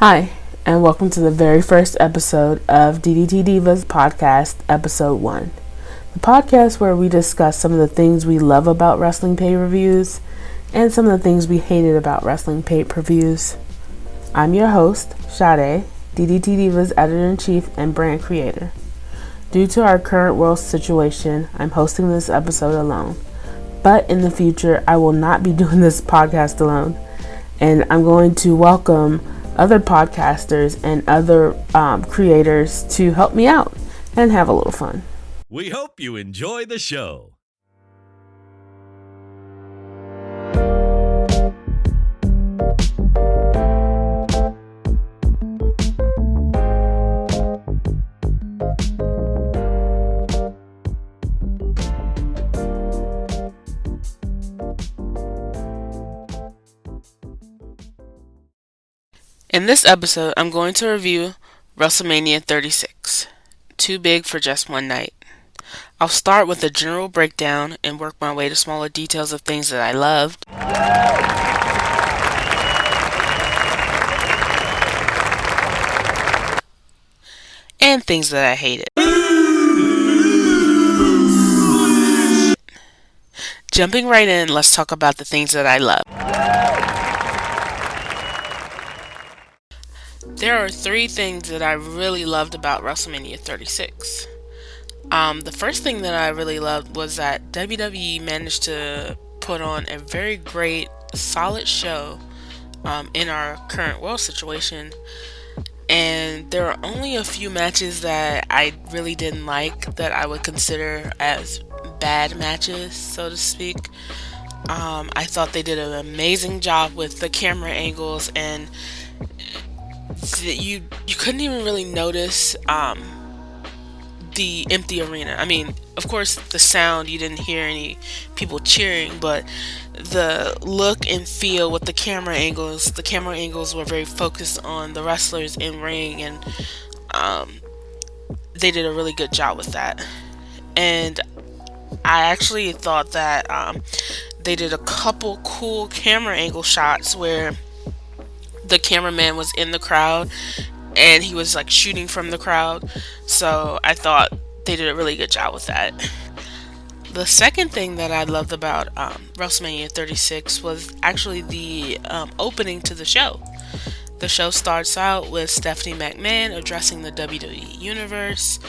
Hi, and welcome to the very first episode of DDT Divas Podcast, Episode 1. The podcast where we discuss some of the things we love about wrestling pay-per-views and some of the things we hated about wrestling pay-per-views. I'm your host, Sade, DDT Divas Editor-in-Chief and Brand Creator. Due to our current world situation, I'm hosting this episode alone. But in the future, I will not be doing this podcast alone, and I'm going to welcome other podcasters and other creators to help me out and have a little fun. We hope you enjoy the show. In this episode, I'm going to review WrestleMania 36, Too Big for Just One Night. I'll start with a general breakdown and work my way to smaller details of things that I loved, and things that I hated. Jumping right in, let's talk about the things that I loved. There are three things that I really loved about WrestleMania 36. The first thing that I really loved was that WWE managed to put on a very great, solid show in our current world situation. And there are only a few matches that I really didn't like that I would consider as bad matches, so to speak. I thought they did an amazing job with the camera angles, and you couldn't even really notice the empty arena. I mean, of course, the sound, you didn't hear any people cheering, but the look and feel with the camera angles were very focused on the wrestlers in ring, and they did a really good job with that. And I actually thought that they did a couple cool camera angle shots where the cameraman was in the crowd and he was like shooting from the crowd. So I thought they did a really good job with that. The second thing that I loved about WrestleMania 36 was actually the opening to the show. The show starts out with Stephanie McMahon addressing the WWE Universe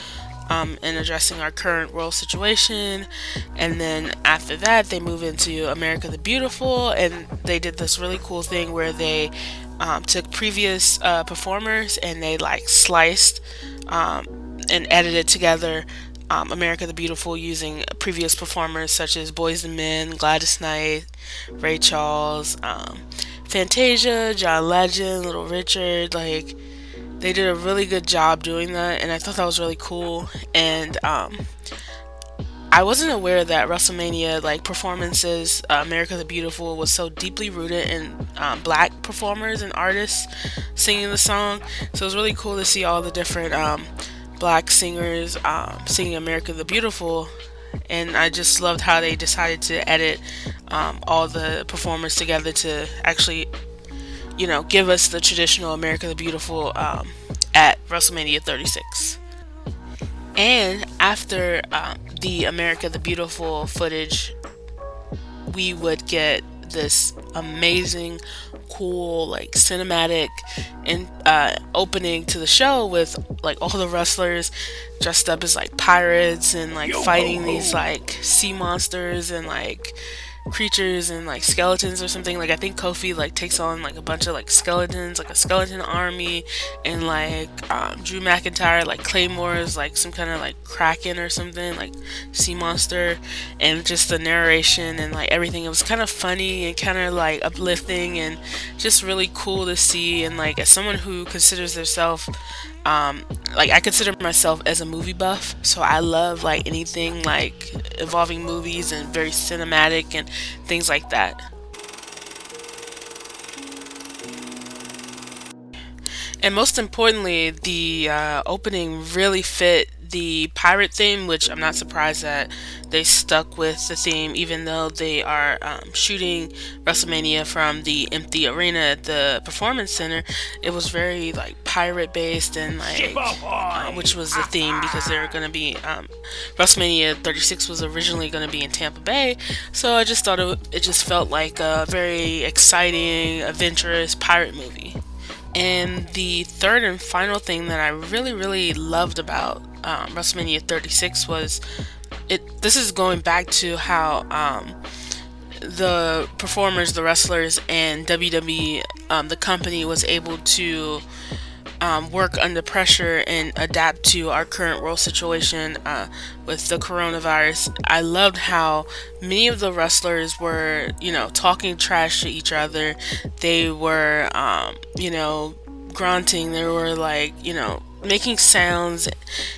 and addressing our current world situation, and then after that they move into America the Beautiful, and they did this really cool thing where they took previous performers and they like sliced and edited together America the Beautiful using previous performers such as Boyz II Men, Gladys Knight, Ray Charles, Fantasia, John Legend, Little Richard. Like, they did a really good job doing that, and I thought that was really cool. And I wasn't aware that WrestleMania performances, America the Beautiful, was so deeply rooted in black performers and artists singing the song. So it was really cool to see all the different black singers singing America the Beautiful. And I just loved how they decided to edit all the performers together to actually, give us the traditional America the Beautiful at WrestleMania 36. And after the America the Beautiful footage, we would get this amazing, cool, cinematic and opening to the show with all the wrestlers dressed up as pirates and fighting these sea monsters and creatures and skeletons or something. I think Kofi takes on a bunch of skeletons, a skeleton army, and Drew McIntyre claymores some kind of kraken or something, sea monster. And just the narration and everything, it was kind of funny and kind of uplifting and just really cool to see. And as someone who considers themselves I consider myself as a movie buff, so I love anything involving movies and very cinematic and things like that. And most importantly, the opening really fit the pirate theme, which I'm not surprised that they stuck with the theme, even though they are shooting WrestleMania from the empty arena at the Performance Center. It was very like pirate based, and like which was the theme because they were going to be WrestleMania 36 was originally going to be in Tampa Bay. So I just thought it just felt like a very exciting, adventurous pirate movie. And the third and final thing that I really, really loved about WrestleMania 36 was this is going back to how the performers, the wrestlers, and WWE, the company, was able to work under pressure and adapt to our current world situation with the coronavirus. I loved how many of the wrestlers were, talking trash to each other. They were, grunting. They were like, making sounds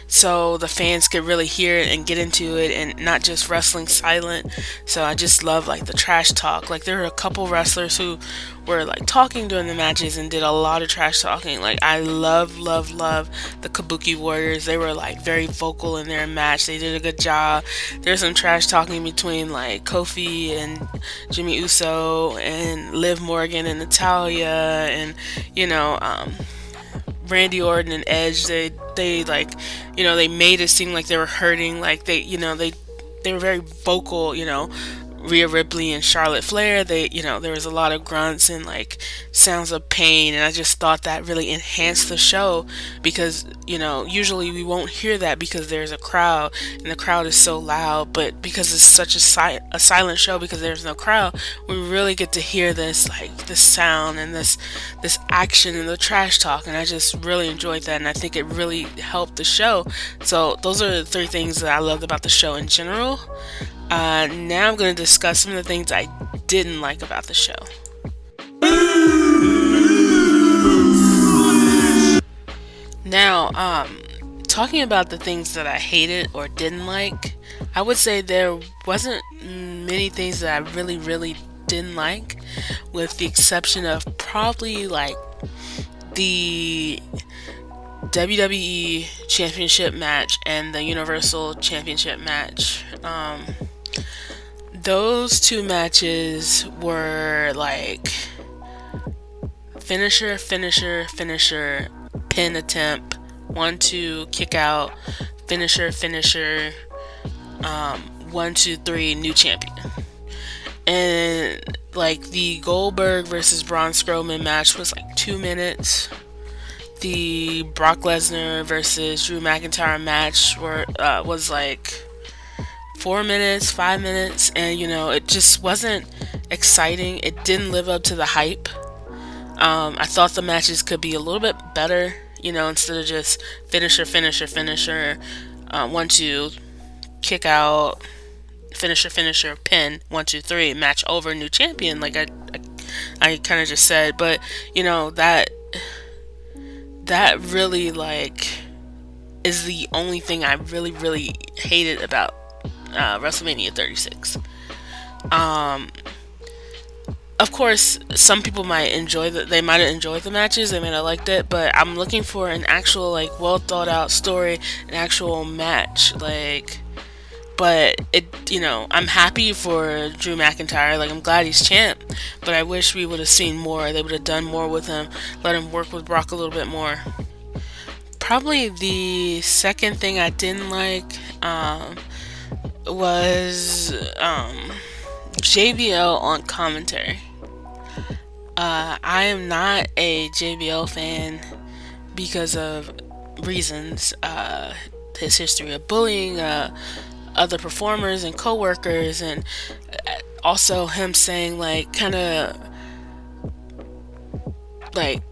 so the fans could really hear it and get into it and not just wrestling silent. So I just love like the trash talk. Like there were a couple wrestlers who were like talking during the matches and did a lot of trash talking. Like I love the Kabuki Warriors. They were like very vocal in their match. They did a good job. There's some trash talking between like Kofi and Jimmy Uso and Liv Morgan and Natalya and Randy Orton and Edge. They like, they made it seem like they were hurting. Like they were very vocal. Rhea Ripley and Charlotte Flair, there was a lot of grunts and like sounds of pain, and I just thought that really enhanced the show because, usually we won't hear that because there's a crowd and the crowd is so loud, but because it's such a silent show because there's no crowd, we really get to hear this sound and this action and the trash talk, and I just really enjoyed that, and I think it really helped the show. So those are the three things that I loved about the show in general. Now I'm going to discuss some of the things I didn't like about the show. Now, talking about the things that I hated or didn't like, I would say there wasn't many things that I really, really didn't like, with the exception of probably like the WWE Championship match and the Universal Championship match. Those two matches were like finisher, pin attempt, 1-2, kick out, finisher, 1-2-3, new champion. And like the Goldberg versus Braun Strowman match was like 2 minutes. The Brock Lesnar versus Drew McIntyre match was like 4 minutes, 5 minutes, and it just wasn't exciting. It didn't live up to the hype. I thought the matches could be a little bit better, instead of just finisher, 1-2, kick out, finisher, pin, 1-2-3, match over, new champion, like I kind of just said. But that really like is the only thing I really, really hated about WrestleMania 36. Of course, some people might they might have enjoyed the matches, they might have liked it, but I'm looking for an actual like well thought out story, an actual match, like. But I'm happy for Drew McIntyre. Like, I'm glad he's champ, but I wish we would have seen more. They would have done more with him, let him work with Brock a little bit more. Probably the second thing I didn't like was JBL on commentary. I am not a JBL fan because of reasons. His history of bullying other performers and co-workers, and also him saying like kind of like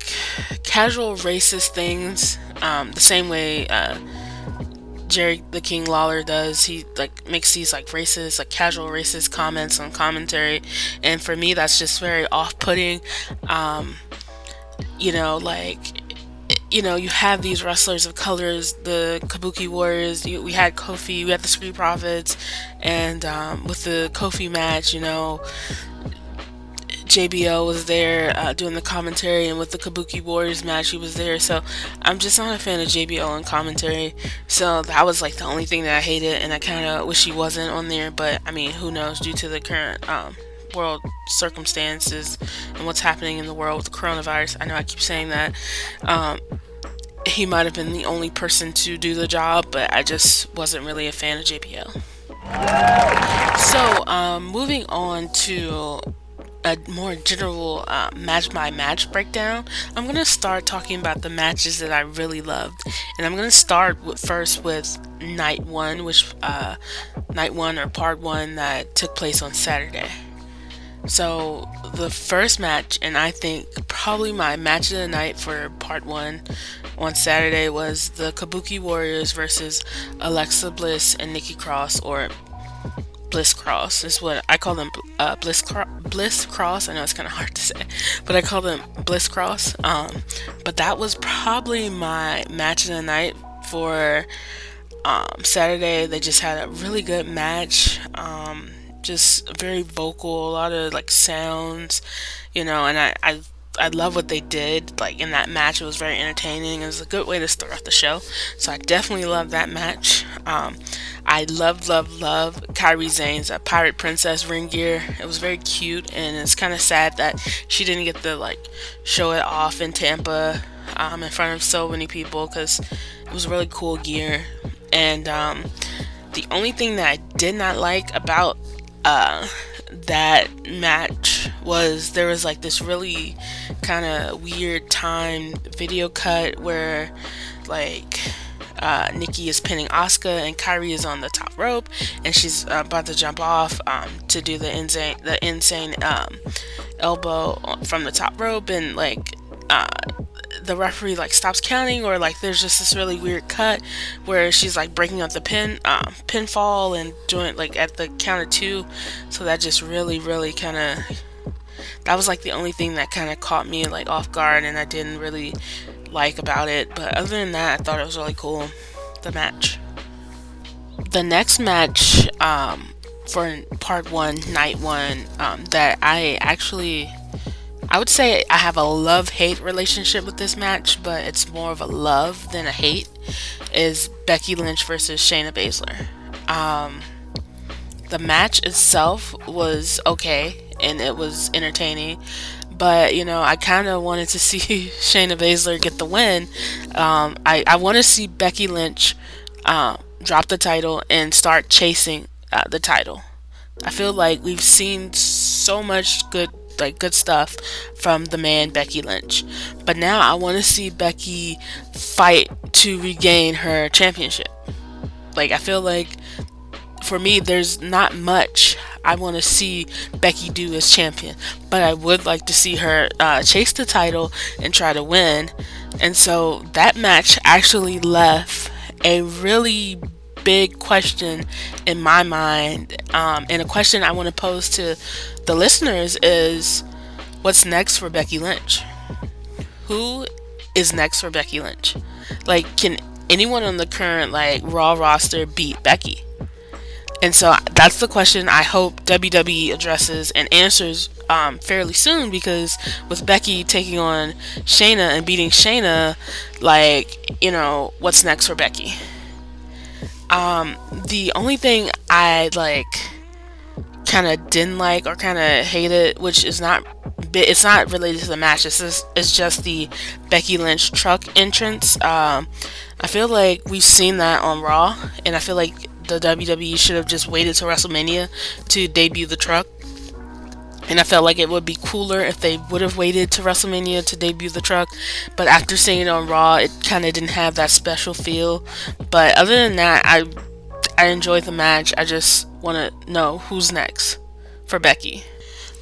casual racist things, the same way Jerry the King Lawler does. He like makes these like racist, like casual racist comments on commentary, and for me that's just very off-putting. You have these wrestlers of colors, the Kabuki Warriors. We had Kofi, we had the Street Profits, and with the Kofi match, JBL was there doing the commentary, and with the Kabuki Warriors match, he was there. So I'm just not a fan of JBL in commentary. So that was like the only thing that I hated, and I kind of wish he wasn't on there. But I mean, who knows? Due to the current world circumstances and what's happening in the world with the coronavirus, I know I keep saying that. He might have been the only person to do the job, but I just wasn't really a fan of JBL. So, moving on to a more general match by match breakdown, I'm going to start talking about the matches that I really loved. And I'm going to start first with night one, night one or part one that took place on Saturday. So the first match, and I think probably my match of the night for part one on Saturday, was the Kabuki Warriors versus Alexa Bliss and Nikki Cross, or Bliss Cross is what I call them. Bliss Cross. I know it's kind of hard to say, but I call them Bliss Cross. But that was probably my match of the night for Saturday. They just had a really good match. Just very vocal, a lot of like sounds, and I love what they did like in that match. It was very entertaining. It was a good way to start off the show, so I definitely love that match. I love Kairi Sane's Pirate Princess ring gear. It was very cute, and it's kind of sad that she didn't get to like show it off in Tampa in front of so many people, because it was really cool gear. And the only thing that I did not like about that match was there was like this really kind of weird timed video cut where like Nikki is pinning Asuka and Kairi is on the top rope and she's about to jump off to do the insane elbow from the top rope, and like the referee like stops counting, or like there's just this really weird cut where she's like breaking up the pinfall and doing like at the count of 2. So that just really kind of, that was like the only thing that kind of caught me like off guard and I didn't really like about it. But other than that, I thought it was really cool, the match. The next match for part 1, night 1, that I would say I have a love-hate relationship with this match, but it's more of a love than a hate, is Becky Lynch versus Shayna Baszler. The match itself was okay, and it was entertaining, but, I kind of wanted to see Shayna Baszler get the win. I want to see Becky Lynch drop the title and start chasing the title. I feel like we've seen so much good stuff from the man Becky Lynch, but now I want to see Becky fight to regain her championship. Like, I feel like for me there's not much I want to see Becky do as champion, but I would like to see her chase the title and try to win. And so that match actually left a really big question in my mind, and a question I want to pose to the listeners is, what's next for Becky Lynch? Who is next for Becky Lynch? Like, can anyone on the current like Raw roster beat Becky? And so that's the question I hope WWE addresses and answers fairly soon, because with Becky taking on Shayna and beating Shayna, like, what's next for Becky? The only thing I kind of didn't like or kind of hated, which is it's not related to the match, it's just the Becky Lynch truck entrance. I feel like we've seen that on Raw, and I feel like the WWE should have just waited till WrestleMania to debut the truck. And I felt like it would be cooler if they would have waited to WrestleMania to debut the truck. But after seeing it on Raw, it kind of didn't have that special feel. But other than that, I enjoyed the match. I just want to know who's next for Becky.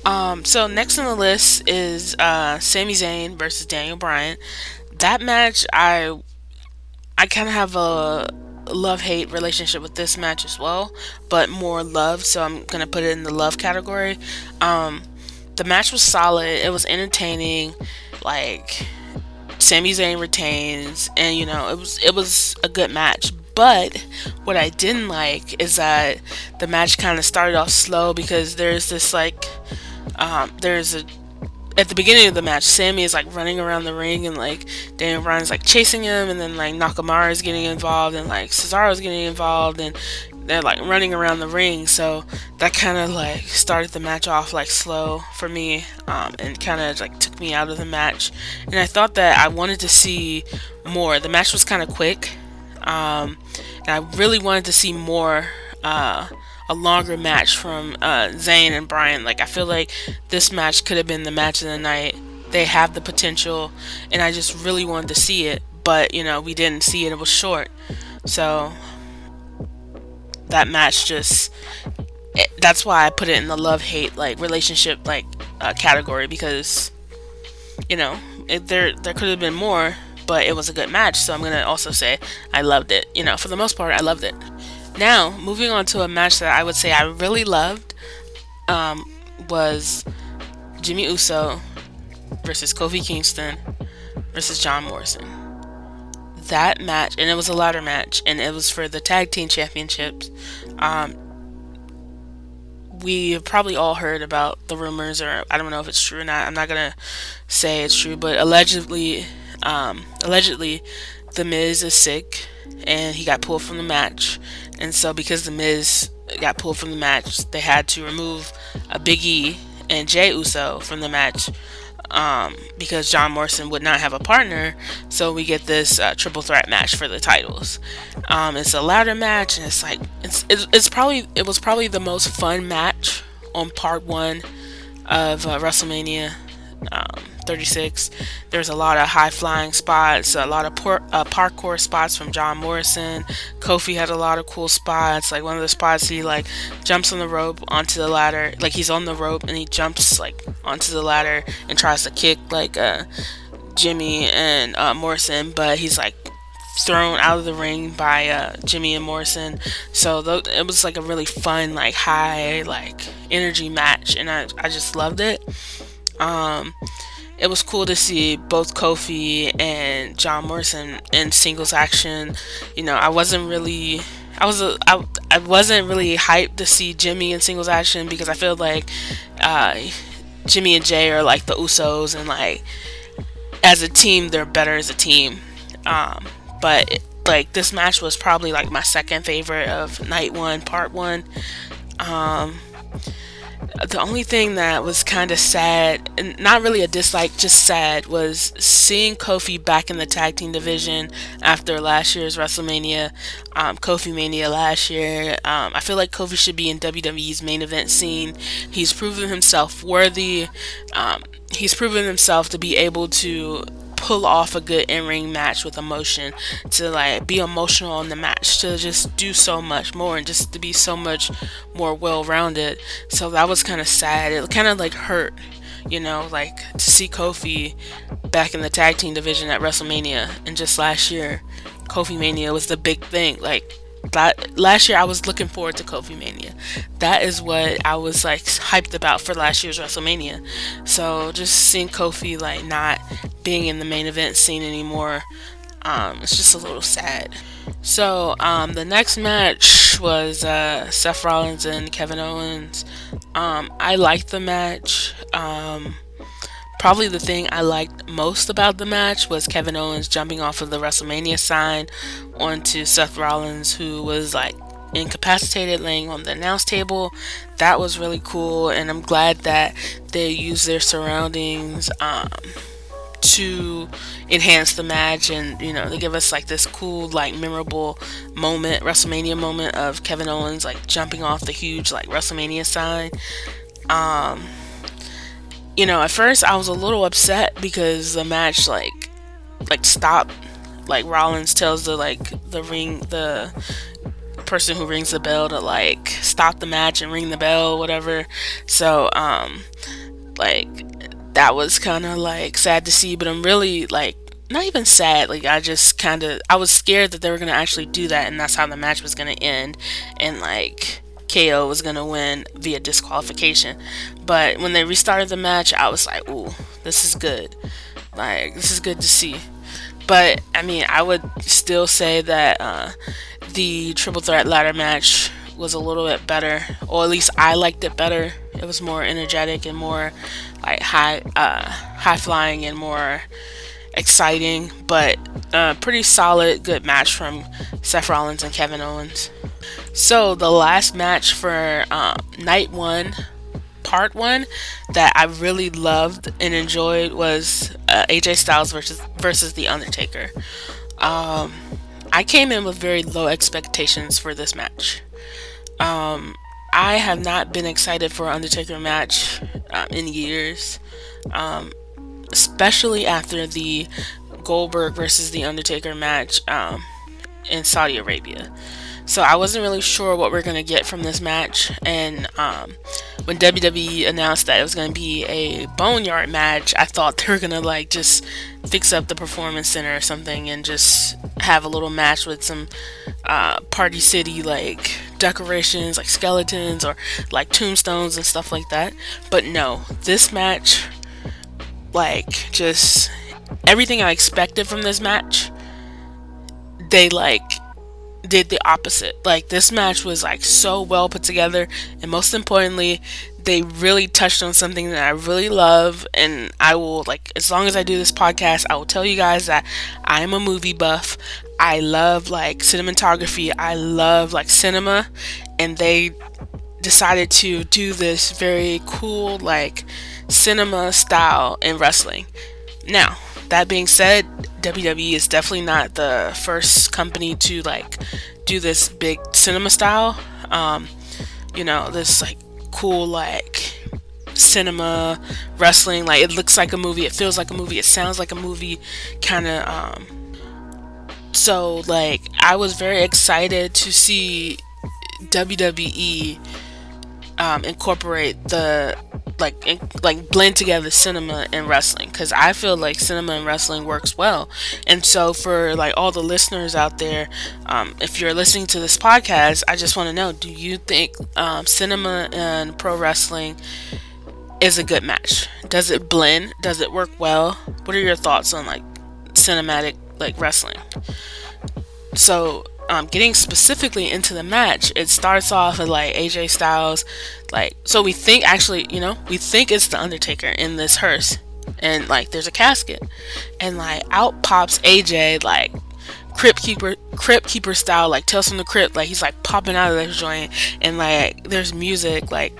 So next on the list is Sami Zayn versus Daniel Bryan. That match, I kind of have a love-hate relationship with this match as well, but more love, so I'm gonna put it in the love category. The match was solid, it was entertaining, like, Sami Zayn retains, and it was a good match. But what I didn't like is that the match kind of started off slow, because there's this there's at the beginning of the match, Sammy is like running around the ring, and like Daniel Bryan's like chasing him, and then like Nakamura is getting involved, and like Cesaro's getting involved, and they're like running around the ring. So that kind of like started the match off like slow for me, and kind of like took me out of the match. And I thought that I wanted to see more. The match was kind of quick, and I really wanted to see more. A longer match from Zayn and Bryan. Like, I feel like this match could have been the match of the night. They have the potential, and I just really wanted to see it. But, you know, we didn't see it. It was short. So, that match that's why I put it in the love-hate, like, relationship, like, category. Because, you know, there could have been more, but it was a good match. So, I'm going to also say I loved it. You know, for the most part, I loved it. Now, moving on to a match that I would say I really loved, was Jimmy Uso versus Kofi Kingston versus John Morrison. That match, and it was a ladder match, and it was for the tag team championships. We have probably all heard about the rumors, or I don't know if it's true or not. I'm not gonna say it's true, but allegedly, The Miz is sick, and he got pulled from the match. And so because The Miz got pulled from the match, they had to remove Big E and Jey Uso from the match, because John Morrison would not have a partner. So we get this triple threat match for the titles. It's a ladder match, and it's like it was probably the most fun match on part 1 of WrestleMania 36. There's a lot of high flying spots, a lot of parkour spots from John Morrison. Kofi had a lot of cool spots. Like, one of the spots, he like jumps on the rope onto the ladder, like he's on the rope and he jumps like onto the ladder and tries to kick like Jimmy and Morrison, but he's like thrown out of the ring by Jimmy and Morrison. So it was like a really fun, like high, like energy match, and I just loved it. It was cool to see both Kofi and John Morrison in singles action. You know, I wasn't really hyped to see Jimmy in singles action, because I feel like Jimmy and Jay are like the Usos, and like as a team they're better as a team. But like this match was probably like my second favorite of night 1, part 1. The only thing that was kind of sad, and not really a dislike, just sad, was seeing Kofi back in the tag team division after last year's WrestleMania, Kofi Mania last year. I feel like Kofi should be in WWE's main event scene. He's proven himself worthy. He's proven himself to be able to pull off a good in-ring match with emotion, to like be emotional in the match, to just do so much more, and just to be so much more well-rounded. So that was kind of sad. It kind of like hurt, you know, like to see Kofi back in the tag team division at WrestleMania. And just last year, Kofi Mania was the big thing. Like that last year, I was looking forward to Kofi Mania. That is what I was like hyped about for last year's WrestleMania. So just seeing Kofi like not being in the main event scene anymore, it's just a little sad. So the next match was Seth Rollins and Kevin Owens. I liked the match. Probably the thing I liked most about the match was Kevin Owens jumping off of the WrestleMania sign onto Seth Rollins, who was like incapacitated, laying on the announce table. That was really cool, and I'm glad that they used their surroundings to enhance the match, and you know, they give us like this cool, like memorable moment, WrestleMania moment, of Kevin Owens like jumping off the huge like WrestleMania sign. You know, at first I was a little upset because the match like stopped. Like Rollins tells the person who rings the bell to like stop the match and ring the bell, whatever. So like that was kind of like sad to see, but I'm really like not even sad, like I was scared that they were gonna actually do that, and that's how the match was gonna end, and like KO was gonna win via disqualification. But when they restarted the match, I was like, ooh, this is good. Like, this is good to see. But I mean, I would still say that the triple threat ladder match was a little bit better, or at least I liked it better. It was more energetic and more like high flying and more exciting, but pretty solid, good match from Seth Rollins and Kevin Owens. So the last match for night one, part one, that I really loved and enjoyed was AJ Styles versus The Undertaker. I came in with very low expectations for this match. I have not been excited for an Undertaker match in years, especially after the Goldberg versus The Undertaker match in Saudi Arabia. So I wasn't really sure what we're going to get from this match, and when WWE announced that it was going to be a Boneyard match, I thought they were going to like just fix up the Performance Center or something and just have a little match with some Party City like decorations, like skeletons or like tombstones and stuff like that. But no, this match, like, just everything I expected from this match, they like did the opposite. Like, this match was like so well put together, and most importantly, they really touched on something that I really love. And I will, like, as long as I do this podcast, I will tell you guys that I am a movie buff. I love like cinematography, I love like cinema, and they decided to do this very cool like cinema style in wrestling. Now, that being said, WWE is definitely not the first company to like do this big cinema style. This like cool like cinema wrestling, like it looks like a movie, it feels like a movie, it sounds like a movie kind of. So like I was very excited to see WWE incorporate the like blend together cinema and wrestling, because I feel like cinema and wrestling works well. And so for like all the listeners out there, if you're listening to this podcast, I just want to know, do you think cinema and pro wrestling is a good match? Does it blend? Does it work well? What are your thoughts on like cinematic like wrestling? So getting specifically into the match, it starts off with like AJ Styles, like, so we think it's the Undertaker in this hearse, and like there's a casket, and like out pops AJ like crypt keeper style, like Tales from the Crypt, like he's like popping out of this joint, and like there's music, like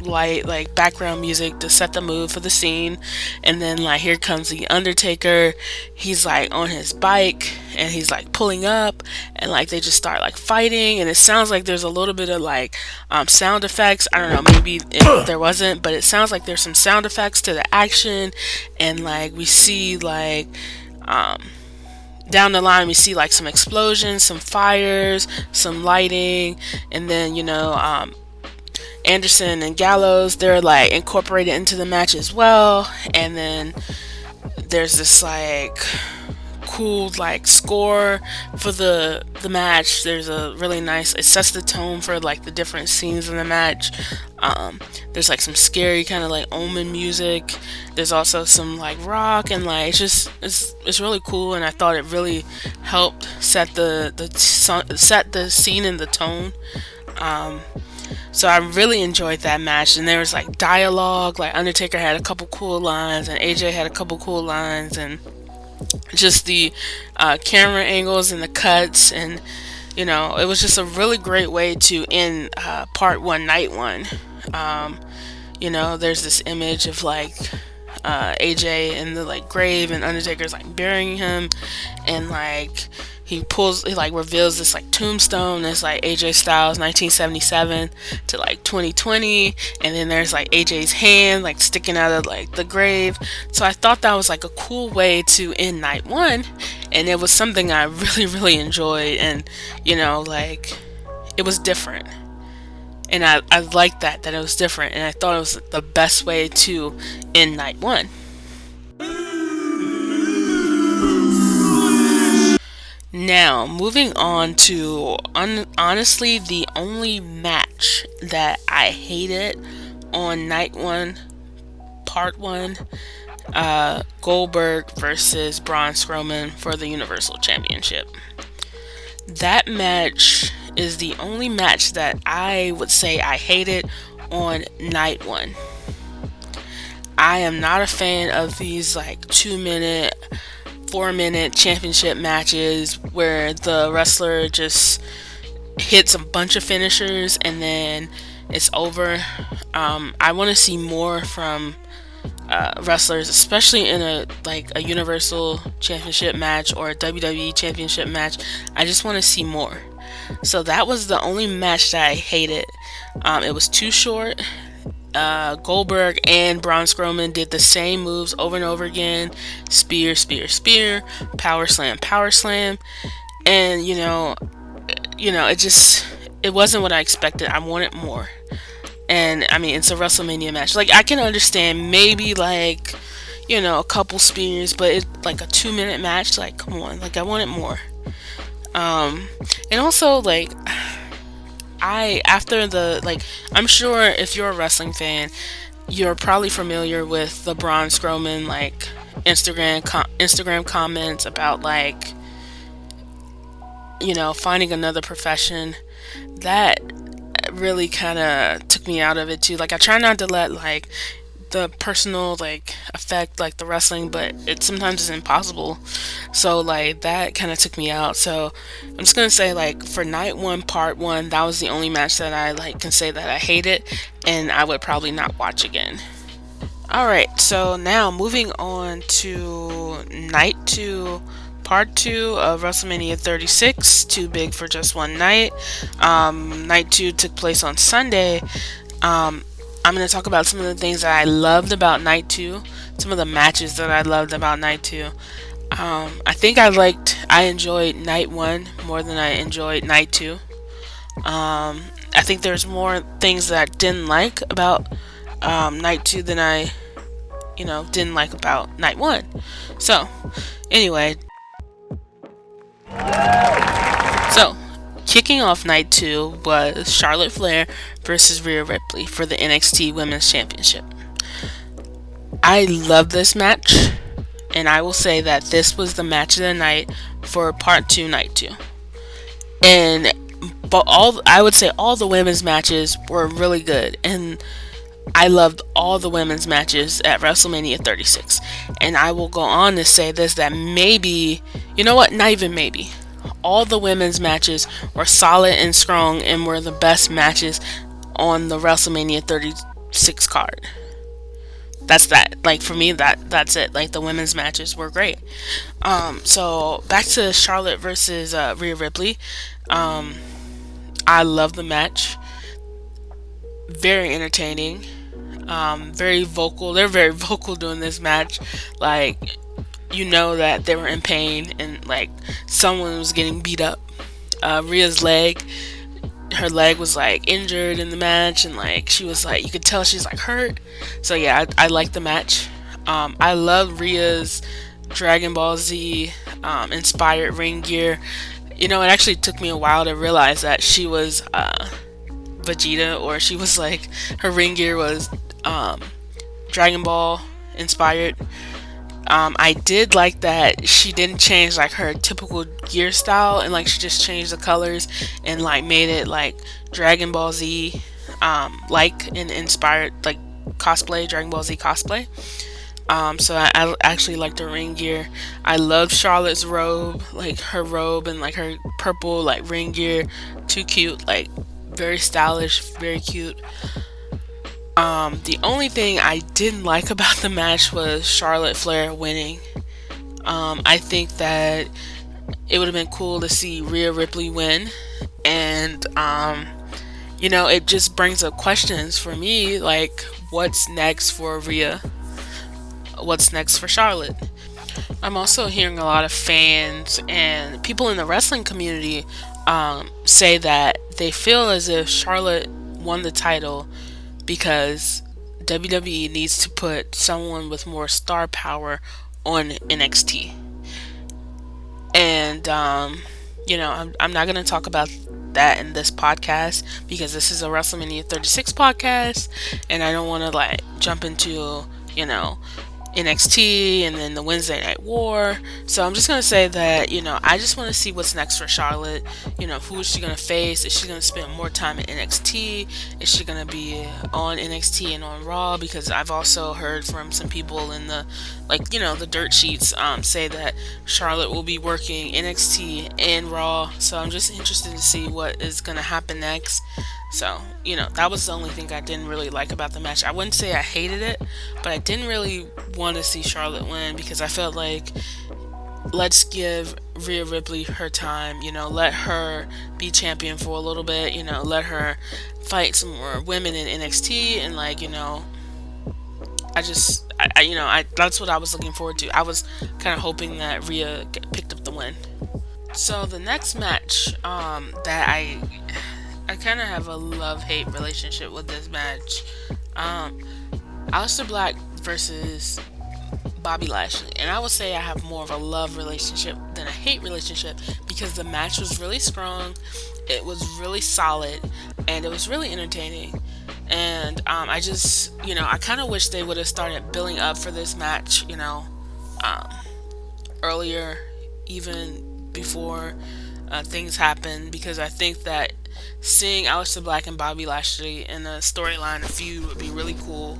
light like background music to set the mood for the scene. And then like here comes the Undertaker, he's like on his bike and he's like pulling up, and like they just start like fighting, and it sounds like there's a little bit of like sound effects. I don't know, maybe there wasn't, but it sounds like there's some sound effects to the action. And like we see like down the line we see like some explosions, some fires, some lighting, and then Anderson and Gallows, they're like incorporated into the match as well. And then there's this like cool like score for the match. There's a really nice, it sets the tone for like the different scenes in the match. There's like some scary kind of like omen music. There's also some like rock, and like it's really cool, and I thought it really helped set the scene and the tone. So I really enjoyed that match, and there was like dialogue, like Undertaker had a couple cool lines and AJ had a couple cool lines, and just the camera angles and the cuts, and it was just a really great way to end part one, night one. There's this image of like AJ in the like grave, and Undertaker's like burying him, and like he like reveals this like tombstone that's like AJ Styles 1977 to like 2020, and then there's like AJ's hand like sticking out of like the grave. So I thought that was like a cool way to end night one, and it was something I really enjoyed, and like it was different, and I liked that it was different, and I thought it was the best way to end night one. Now, moving on to honestly the only match that I hated on night one, part one, Goldberg versus Braun Strowman for the Universal Championship. That match is the only match that I would say I hated on night one. I am not a fan of these like 2 minute, 4 minute championship matches where the wrestler just hits a bunch of finishers and then it's over. I want to see more from wrestlers, especially in a Universal Championship match or a WWE Championship match. I just want to see more. So that was the only match that I hated. It was too short. Goldberg and Braun Strowman did the same moves over and over again. Spear, spear, spear. Power slam, power slam. And it wasn't what I expected. I wanted more. And I mean, it's a WrestleMania match. Like, I can understand maybe like, a couple spears, but it's like a 2 minute match. Like, come on. Like, I wanted more. And also, like, I'm sure if you're a wrestling fan, you're probably familiar with the Braun Strowman, like, Instagram comments about, like, finding another profession. That really kind of took me out of it too. Like, I try not to let like the personal like affect like the wrestling, but it sometimes is impossible. So like that kind of took me out. So I'm just gonna say, like, for night one, part one, that was the only match that I like can say that I hated, and I would probably not watch again. Alright, so now moving on to night two, part two of WrestleMania 36, Too Big for Just One Night. Night two took place on Sunday. I'm going to talk about some of the things that I loved about night two, some of the matches that I loved about night two. I think I enjoyed night one more than I enjoyed night two. I think there's more things that I didn't like about night two than I didn't like about night one. So anyway, kicking off night two was Charlotte Flair versus Rhea Ripley for the NXT Women's Championship. I love this match, and I will say that this was the match of the night for part two, night two. But I would say all the women's matches were really good, and I loved all the women's matches at WrestleMania 36. And I will go on to say this, that maybe, not even maybe, all the women's matches were solid and strong and were the best matches on the WrestleMania 36 card. That's that. Like, for me, that's it. Like, the women's matches were great. So back to Charlotte versus Rhea Ripley. I love the match. Very entertaining. Very vocal. They're very vocal during this match. Like, that they were in pain and like someone was getting beat up. Rhea's her leg was like injured in the match, and like she was like, you could tell she's like hurt. So yeah, I like the match. I love Rhea's Dragon Ball Z inspired ring gear. It actually took me a while to realize that she was Vegeta, or she was like, her ring gear was Dragon Ball inspired. I did like that she didn't change like her typical gear style, and like she just changed the colors and like made it like Dragon Ball Z like and inspired like cosplay, Dragon Ball Z cosplay. So I actually liked her ring gear. I loved Charlotte's robe, like her robe and like her purple like ring gear. Too cute, like very stylish, very cute. The only thing I didn't like about the match was Charlotte Flair winning. I think that it would have been cool to see Rhea Ripley win, and it just brings up questions for me, like what's next for Rhea? What's next for Charlotte? I'm also hearing a lot of fans and people in the wrestling community say that they feel as if Charlotte won the title because WWE needs to put someone with more star power on NXT. And I'm not going to talk about that in this podcast because this is a WrestleMania 36 podcast, and I don't want to like jump into NXT and then the Wednesday Night War. So I'm just going to say that, I just want to see what's next for Charlotte. Who is she going to face? Is she going to spend more time at NXT? Is she going to be on NXT and on Raw? Because I've also heard from some people in the, the dirt sheets say that Charlotte will be working NXT and Raw. So I'm just interested to see what is going to happen next. So, that was the only thing I didn't really like about the match. I wouldn't say I hated it, but I didn't really want to see Charlotte win because I felt like, let's give Rhea Ripley her time, let her be champion for a little bit, let her fight some more women in NXT and that's what I was looking forward to. I was kind of hoping that Rhea picked up the win. So the next match that I kind of have a love-hate relationship with this match. Aleister Black versus Bobby Lashley. And I would say I have more of a love relationship than a hate relationship because the match was really strong, it was really solid, and it was really entertaining. And I just, I kind of wish they would have started building up for this match, earlier, even before things happened, because I think that seeing Aleister Black and Bobby Lashley in a storyline, a feud, would be really cool.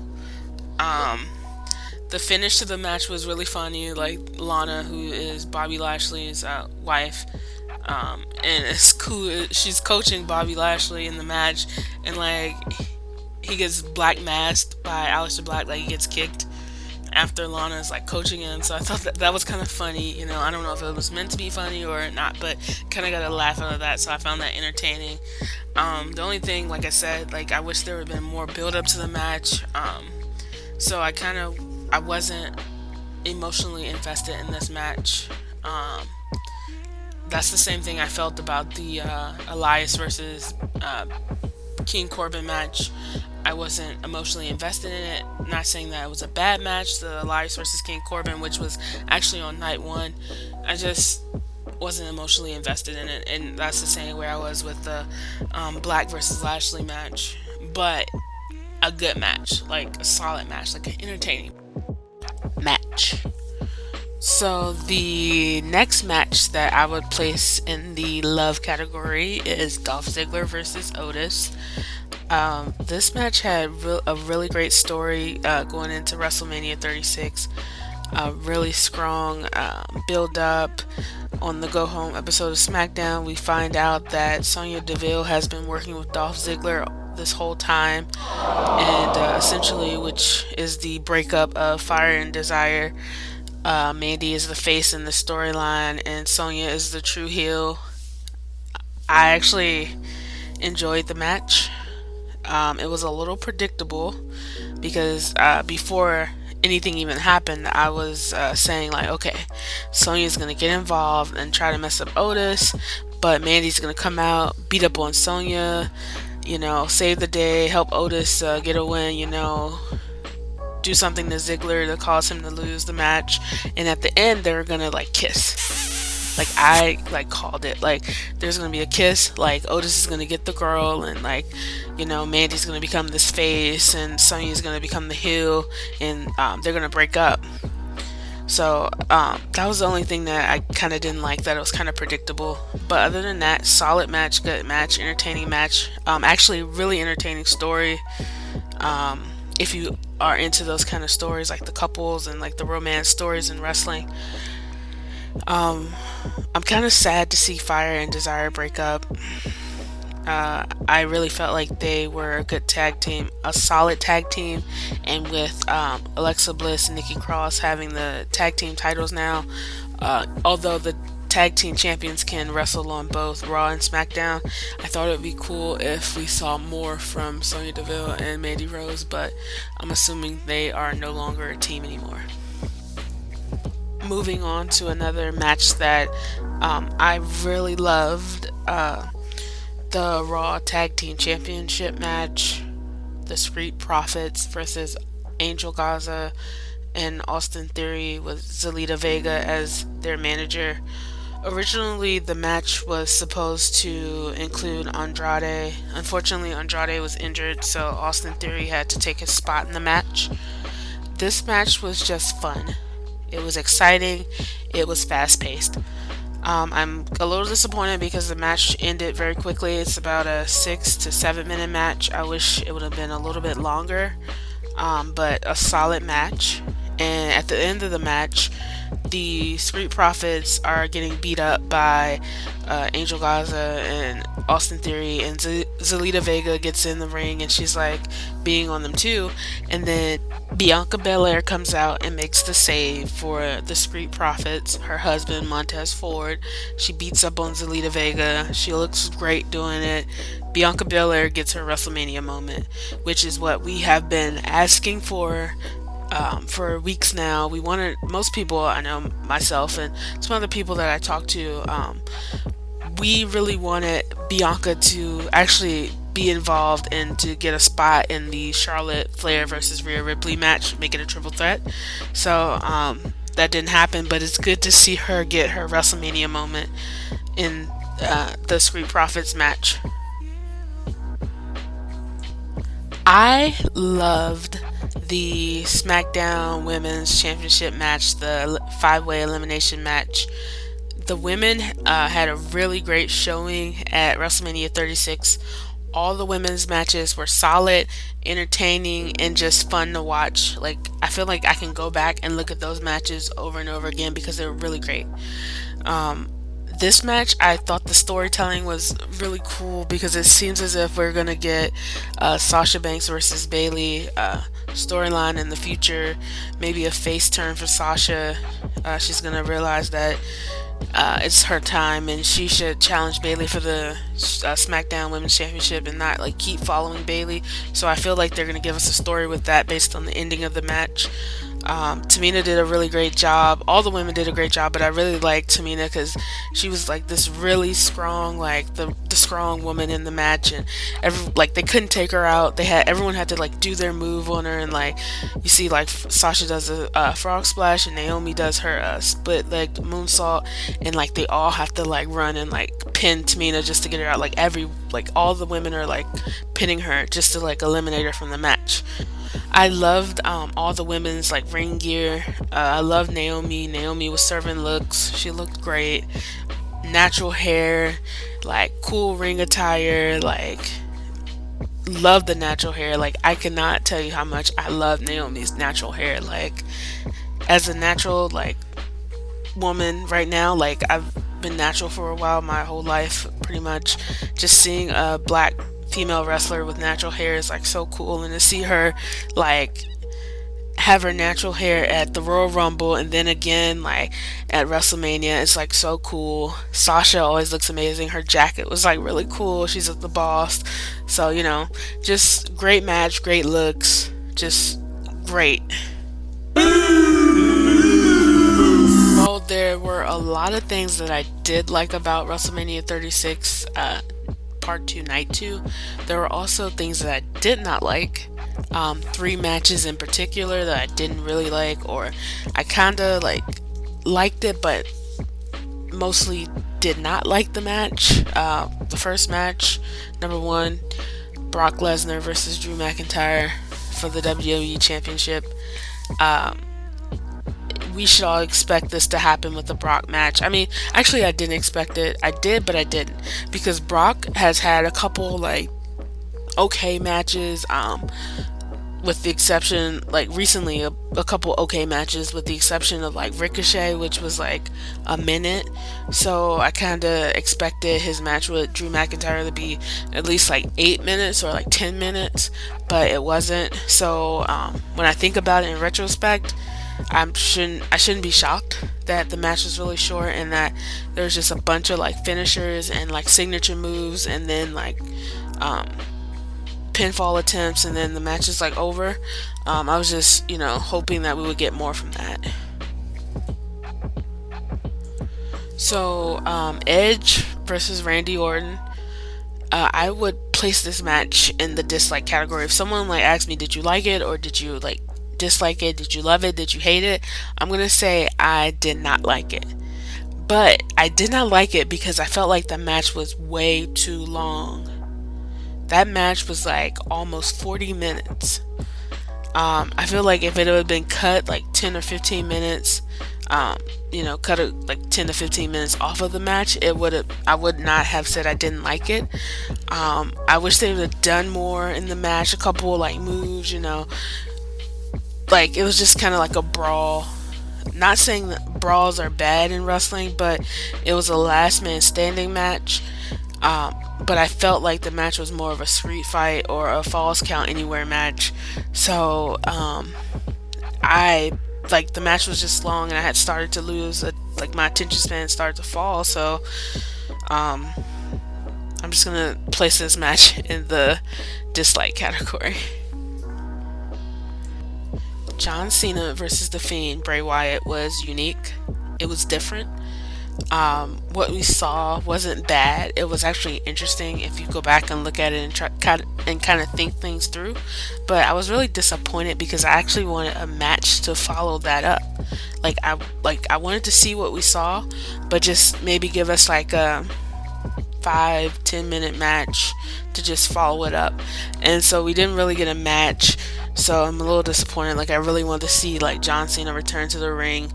The finish to the match was really funny, like Lana, who is Bobby Lashley's wife, and it's cool. She's coaching Bobby Lashley in the match, and he gets black masked by Aleister Black, he gets kicked after Lana's coaching him. So I thought that was kind of funny. I don't know if it was meant to be funny or not, but kind of got a laugh out of that. So I found that entertaining. The only thing, like I said, I wish there would have been more build up to the match. So I wasn't emotionally invested in this match. That's the same thing I felt about the Elias versus King Corbin match. I wasn't emotionally invested in it. Not saying that it was a bad match, the Elias versus King Corbin, which was actually on night one. I just wasn't emotionally invested in it, and that's the same way I was with the Black versus Lashley match. But a good match, a solid match, an entertaining match. So the next match that I would place in the love category is Dolph Ziggler versus Otis. This match had a really great story going into WrestleMania 36. Really strong build up. On the Go Home episode of SmackDown, we find out that Sonya Deville has been working with Dolph Ziggler this whole time, and essentially, which is the breakup of Fire and Desire. Mandy is the face in the storyline, and Sonya is the true heel. I actually enjoyed the match. It was a little predictable because before anything even happened, I was saying okay, Sonya's gonna get involved and try to mess up Otis, but Mandy's gonna come out, beat up on Sonya, save the day, help Otis get a win, do something to Ziggler to cause him to lose the match, and at the end they're gonna kiss. I called it. There's gonna be a kiss. Otis is gonna get the girl, and Mandy's gonna become this face, and Sonya's gonna become the heel, and they're gonna break up. So that was the only thing that I kind of didn't like. That it was kind of predictable. But other than that, solid match, good match, entertaining match. Actually, really entertaining story. If you are into those kind of stories, like the couples and the romance stories in wrestling. I'm kind of sad to see Fire and Desire break up. I really felt like they were a good tag team, a solid tag team, and with Alexa Bliss and Nikki Cross having the tag team titles now, although the tag team champions can wrestle on both Raw and SmackDown, I thought it would be cool if we saw more from Sonya Deville and Mandy Rose, but I'm assuming they are no longer a team anymore. Moving on to another match that I really loved, the Raw Tag Team Championship match, the Street Profits versus Angel Garza and Austin Theory with Zelina Vega as their manager. Originally, the match was supposed to include Andrade. Unfortunately, Andrade was injured, so Austin Theory had to take his spot in the match. This match was just fun. It was exciting. It was fast paced. I'm a little disappointed because the match ended very quickly. It's about a 6 to 7 minute match. I wish it would have been a little bit longer, but a solid match. And at the end of the match, the Street Profits are getting beat up by Angel Gaza and Austin Theory, and Zelita Vega gets in the ring and she's like being on them too. And then Bianca Belair comes out and makes the save for the Street Profits, her husband Montez Ford. She beats up on Zelita Vega. She looks great doing it. Bianca Belair gets her WrestleMania moment, which is what we have been asking for weeks now. We wanted, most people, I know myself and some other people that I talked to, we really wanted Bianca to actually be involved and to get a spot in the Charlotte Flair versus Rhea Ripley match, make it a triple threat. So that didn't happen, but it's good to see her get her WrestleMania moment in the Street Profits match. I loved the SmackDown Women's Championship match, the 5-way elimination match. The women had a really great showing at WrestleMania 36. All the women's matches were solid, entertaining, and just fun to watch. Like, I feel like I can go back and look at those matches over and over again because they were really great. This match, I thought the storytelling was really cool because it seems as if we're gonna get Sasha Banks versus Bayley storyline in the future. Maybe a face turn for Sasha. She's gonna realize that it's her time and she should challenge Bayley for the SmackDown Women's Championship and not like keep following Bayley. So I feel like they're gonna give us a story with that based on the ending of the match. Tamina did a really great job. All the women did a great job, but I really liked Tamina because she was like this really strong, like the strong woman in the match, and they couldn't take her out. Everyone had to like do their move on her, and like you see like Sasha does a frog splash and Naomi does her split leg moonsault, and like they all have to like run and like pin Tamina just to get her out. Like all the women are like pinning her just to like eliminate her from the match. I loved all the women's like ring gear. I loved Naomi. Naomi was serving looks. She looked great. Natural hair, like cool ring attire. Like, love the natural hair. Like, I cannot tell you how much I love Naomi's natural hair. Like, as a natural like woman right now, like I've been natural for a while, my whole life pretty much. Just seeing a black female wrestler with natural hair is like so cool, and to see her like have her natural hair at the Royal Rumble and then again like at WrestleMania, it's like so cool. Sasha always looks amazing. Her jacket was like really cool. She's the boss. So, you know, just great match, great looks, just great. Well, there were a lot of things that I did like about WrestleMania 36 Part 2, Night 2. There were also things that I did not like. 3 matches in particular that I didn't really like, or I kinda like liked it but mostly did not like the match. The first match, number 1, Brock Lesnar versus Drew McIntyre for the WWE Championship. We should all expect this to happen with the Brock match. I mean, actually I didn't expect it. I did, but I didn't, because Brock has had a couple like okay matches, with the exception, like recently, a couple okay matches with the exception of like Ricochet, which was like a minute. So I kind of expected his match with Drew McIntyre to be at least like 8 minutes or like 10 minutes, but it wasn't. So when I think about it in retrospect, I shouldn't be shocked that the match was really short and that there's just a bunch of like finishers and like signature moves and then like pinfall attempts and then the match is like over. I was just, hoping that we would get more from that. So Edge versus Randy Orton. I would place this match in the dislike category. If someone like asked me, did you like it or did you like dislike it? Did you love it? Did you hate it? I'm gonna say I did not like it. But I did not like it because I felt like the match was way too long. That match was like almost 40 minutes. I feel like if it would have been cut like 10 or 15 minutes, cut it like 10 to 15 minutes off of the match, I would not have said I didn't like it. I wish they would have done more in the match, a couple like moves, like it was just kind of like a brawl. Not saying that brawls are bad in wrestling, but it was a last man standing match. But I felt like the match was more of a street fight or a falls count anywhere match. So I like the match was just long, and I had started to lose like my attention span started to fall. So I'm just gonna place this match in the dislike category. John Cena versus The Fiend, Bray Wyatt, was unique. It was different. What we saw wasn't bad. It was actually interesting if you go back and look at it and kind of think things through. But I was really disappointed because I actually wanted a match to follow that up. I wanted to see what we saw, but just maybe give us like a 5-10 minute match to just follow it up. And so we didn't really get a match. So I'm a little disappointed. Like I really wanted to see like John Cena return to the ring.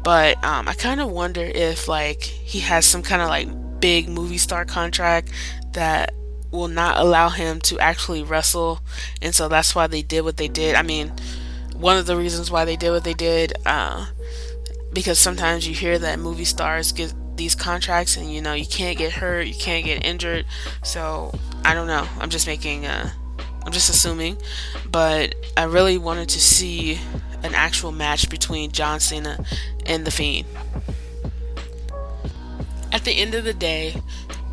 But I kind of wonder if like he has some kind of like big movie star contract that will not allow him to actually wrestle, and so that's why they did what they did. I mean, one of the reasons why they did what they did, because sometimes you hear that movie stars get these contracts and you can't get hurt, you can't get injured. So I don't know. I'm just assuming, but I really wanted to see an actual match between John Cena and The Fiend. At the end of the day,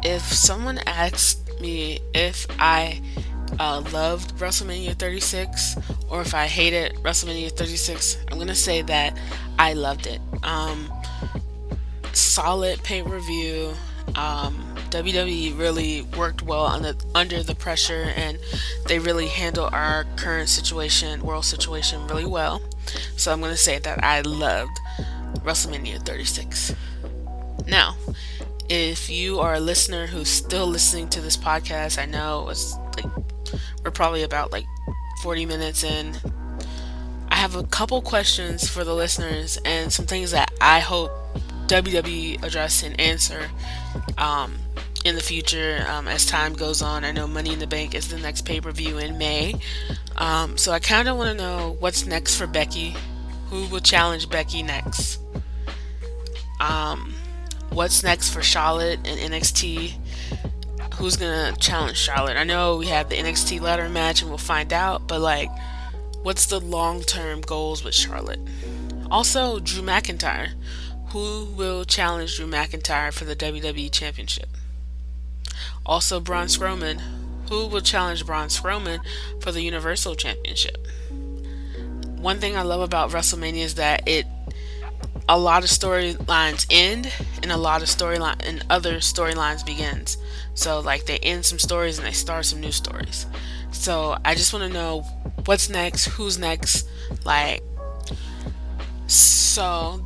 if someone asked me if I loved WrestleMania 36 or if I hated WrestleMania 36, I'm going to say that I loved it. Solid pay-per-view. WWE really worked well under the pressure, and they really handled our current world situation really well. So I'm going to say that I loved WrestleMania 36. Now, if you are a listener who's still listening to this podcast, I know it's like we're probably about like 40 minutes in. I have a couple questions for the listeners and some things that I hope WWE address and answer in the future as time goes on. I know Money in the Bank is the next pay-per-view in May. So I kind of want to know what's next for Becky. Who will challenge Becky next? What's next for Charlotte and NXT? Who's going to challenge Charlotte? I know we have the NXT ladder match and we'll find out, but like, what's the long-term goals with Charlotte? Also, Drew McIntyre. Who will challenge Drew McIntyre for the WWE Championship? Also, Braun Strowman. Who will challenge Braun Strowman for the Universal Championship? One thing I love about WrestleMania is that a lot of storylines end and a lot of other storylines begins. So like they end some stories and they start some new stories. So I just want to know what's next, who's next, so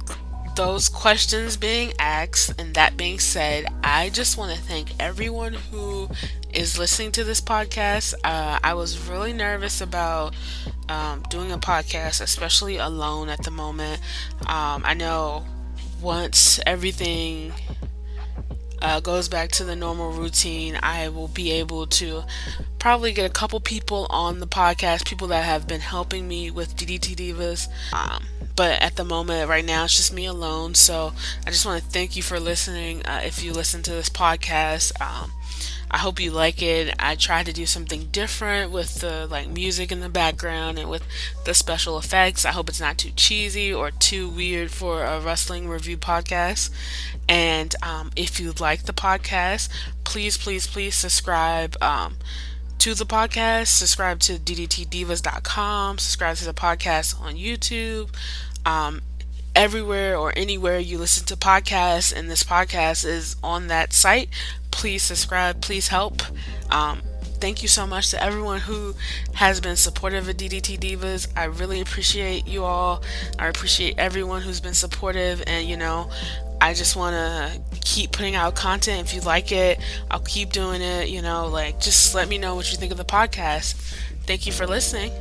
those questions being asked and that being said, I just want to thank everyone who is listening to this podcast. I was really nervous about doing a podcast, especially alone at the moment. I know once everything goes back to the normal routine, I will be able to probably get a couple people on the podcast, people that have been helping me with DDT Divas. But at the moment, right now, it's just me alone. So I just want to thank you for listening. If you listen to this podcast, I hope you like it. I try to do something different with the music in the background and with the special effects. I hope it's not too cheesy or too weird for a wrestling review podcast. And if you like the podcast, please subscribe to the podcast. Subscribe to DDTDivas.com. Subscribe to the podcast on YouTube. Everywhere or anywhere you listen to podcasts, and this podcast is on that site. Please subscribe. Please help. Thank you so much to everyone who has been supportive of DDT Divas. I really appreciate you all. I appreciate everyone who's been supportive, and I just want to keep putting out content. If you like it, I'll keep doing it. Just let me know what you think of the podcast. Thank you for listening.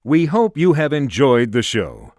We hope you have enjoyed the show.